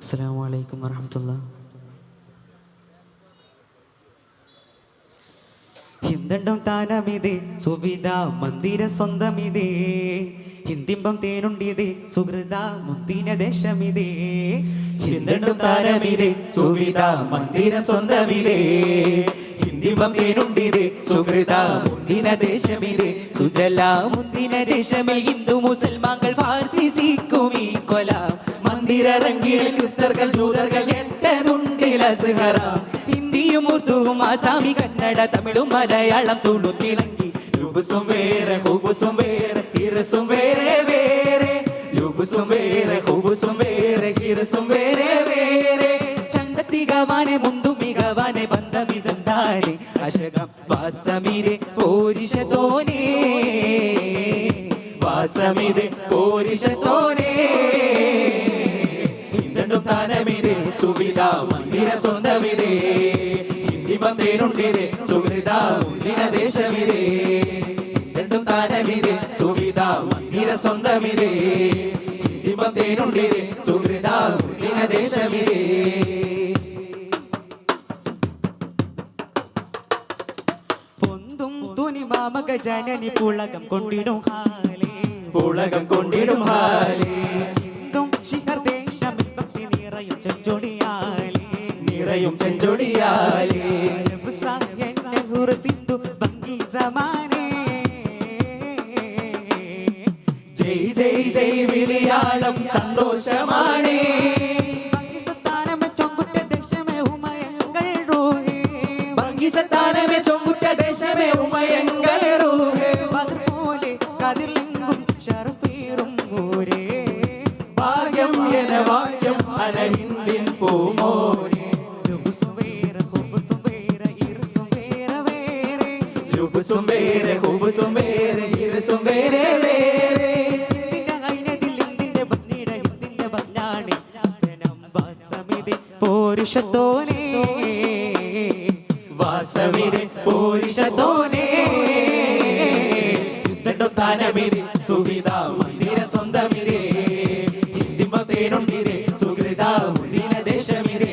അസ്സലാമു അലൈക്കും വറഹ്മത്തുള്ളാഹി. ഹിന്ദണ്ടം താനമിതേ സുവിധ മന്ദിര സ്വന്തമിതേ ഹിന്ദിമ്പം തേനുണ്ടിതേ സുഹൃത മുന്തിന ദേശമിതേ ഹിന്ദണ്ടം താരമിതേ സുവിധ മന്ദിര സ്വന്തമിതേ ഹിന്ദിമ്പം തേനുണ്ടിതേ സുഹൃത മുന്തിന ദേശമിതേ സുജല മുന്തിന ദേശമേ ഹിന്ദു മുസൽമാങ്ങൾ ഫാർസി സിഖും ഈ കൊല മന്ദിര റംഗീൽ ക്രിസ്തർകൾ ജൂതർകൾ എട്ടതുണ്ടിൽ അസ്ഹറാം ഹിന്ദിയും ഉറുദുവും ആസാമി കന്നഡ തമിഴും മലയാളം തുളു തിളങ്ങി ലുബുസും വേറെ ഹുബുസും വേറെ ഇറസും വേറെ വേറെ ലുബുസും വേറെ ഹുബുസും വേറെ ഇറസും വേറെ വേറെ ചന്തത്തികവാനെ മുന്തും മികവാനെ ബന്ധമിതന്താരെ അശകം വാസമിരെ പോരിഷത്തോനേ വാസമിരെ പോരിഷത്തോനേ ഹിന്ദണ്ടം താനമിരെ സുവിധ മന്ദിര സ്വന്തമിരെ ഹിന്ദിമ്പം തേനുണ്ടിരെ സുഹൃത മുന്തിന ദേശമിരെ ഹിന്ദണ്ടം താനമിരെ സുവിധ മന്ദിര സ്വന്തമിരെ ഹിന്ദിമ്പം തേനുണ്ടിരെ സുഹൃത മുന്തിന ദേശമിരെ പൊന്തും തുനി മാമക ജനനി പുളകം കൊണ്ടിടും ഹാലേ പുളകം കൊണ്ടിടും ഹാലേ ശിഖർ ദേശമിൽ ഭക്തി നിറയും ചെഞ്ചൊടിയാലേ നിറയും ചെഞ്ചൊടിയാലേ നെഹ്റു സിന്ധു ഭംഗി സമാനേ ജയ് ജയ് ജയ് വിളിയാളം സന്തോഷമാണേ പാകിസ്ഥാനമേ ചൊങ്കുറ്റ ദേശമേ ഉമയങ്ങൾ റൂഹേ പാകിസ്ഥാനമേ ചൊങ്കുറ്റ ദേശമേ ഉമയങ്ങൾ റൂഹേ അതുപോലെ കതിർലെങ്കും ഷർഫീറും ഊരേ ഭാഗ്യം എന വാക്യം അനഹിന്ദിൻ പൂമോനെ ലുബുസും വേറെ ഹുബുസും വേറെ ഇർസും വേറെ വേറെ ലുബുസും വേറെ ഹുബുസും വേറെ ഇറസും വേറെ വേറെ ഹിന്ദിന്റെ ഐനതിൽ ഹിന്ദിന്റെ ഭംഗിയുടെ ഹിന്ദിന്റെ ഭംഗാണ് ഹസനം വാസമിതി പോരുഷത്തോനേ വാസമിരെ പോരിഷത്തോനേ ഹിന്ദണ്ടം താനമിരെ സുവിധ മന്ദിര സ്വന്തമിരെ ഹിന്ദിമ്പം തേനുണ്ടിരെ സുഹൃത മുന്തിന ദേശമിരെ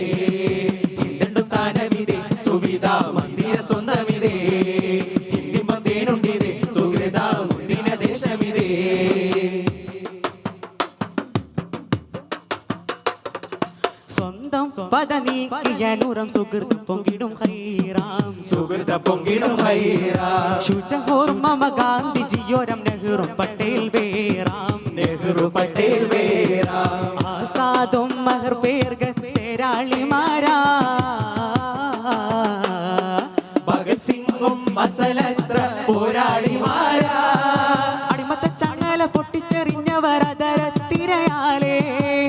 ഹിന്ദണ്ടം താനമിരെ സുവിധ മന്ദിര സ്വന്തമിരെ ഹിന്ദിമ്പം തേനുണ്ടിരെ സുഹൃത മുന്തിന ദേശമിരെ സ്വന്തം പദ നീക്കിയനുറം സുഹൃത്ത് പൊങ്കിടും ഹൈറാം സുഹൃത പൊങ്കിടും ഹൈറാ ശുചഹോർമമ ഗാന്ധിജിയോരം നെഹ്റും പട്ടേൽ വേറാം നെഹ്റു പട്ടേൽ വേറാ ആസാദും മഹർ പേർഗ തേരാളിമാരാ ഭഗത് സിംഗും മസലത്ര പോരാളിമാരാ അടിമത്ത ചങ്ങല പൊട്ടിച്ചെറിഞ്ഞവർ അതരത്തിരയാലേ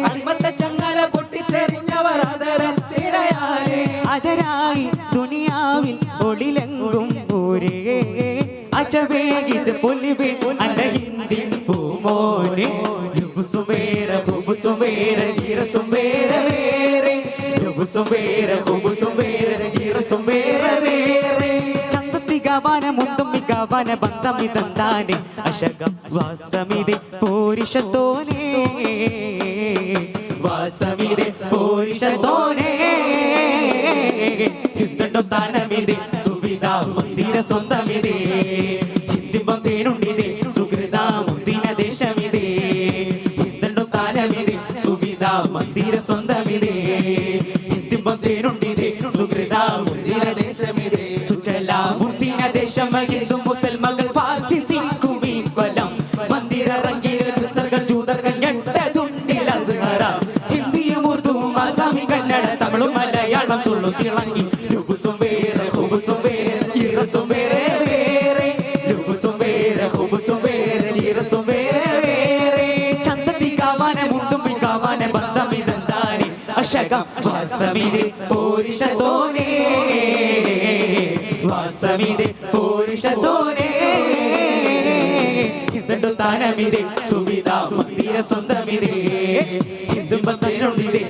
അടിമത്ത ചങ്ങല പൊട്ടിച്ചെറിഞ്ഞവർ അതരത്തിരയാലേ അതരായി ദുനിയാവിൽ ഒളിലെങ്കും ഊരേ അജവേഗിത് പൊലിവേ അല്ല ഹിന്ദിൻ പൂമോനെ ലുബുസും വേറെ ഹുബുസും വേറെ ഇറസും വേറെ വേറെ ലുബുസും വേറെ ഹുബുസും വേറെ ഇറസും വേറെ വേറെ ചന്തത്തികവാന മുന്തും മികവാന ബന്ധമിതന്താനെ അശകം വാസമിതി പോരിഷത്തോനേ വാസമിരെ പോരിഷത്തോനേ ഹിന്ദണ്ടം താനമിരെ സുവിധ മന്ദിര സ്വന്തമിരെ ഹിന്ദിമ്പം തേനുണ്ടിരെ സുഹൃത മുന്തിന ദേശമിരെ ഹിന്ദണ്ടം താനമിരെ സുവിധ മന്ദിര സ്വന്തമിരെ ഹിന്ദിമ്പം തേനുണ്ടിരെ സുഹൃത മുന്തിന ദേശമിരെ സുജല മുന്തിന ദേശമ ഹിന്ദു മുസൽമകൾ ഫാർസി സിഖും ഈ കൊലം മന്ദിര റംഗീൽ ക്രിസ്തർകൾ ജൂതർകൾ എട്ടതുണ്ടിൽ അസ്ഹറാം ഹിന്ദിയും ഉറുദുവും ആസാമി കന്നഡ തമിഴും മലയാളം തുളു തിളങ്ങി ലുബുസും വേറെ ഹുബുസും വേറെ ഇറസും വേറെ വേറെ ലുബുസും വേറെ ഹുബുസും വേറെ ഇറസും വേറെ വേറെ ചന്തത്തികാവാന മുണ്ടും മികാവാന ബന്ധമിതന്താനെ അശകം വാസമിരെ പോരിഷത്തോനേ വാസമിരെ പോരിഷത്തോനേ ഹിന്ദണ്ടം താനമിരെ സുവിധ മന്ദിര സ്വന്തമിരെ ഹിന്ദുമ്പം തേനുണ്ടിരെ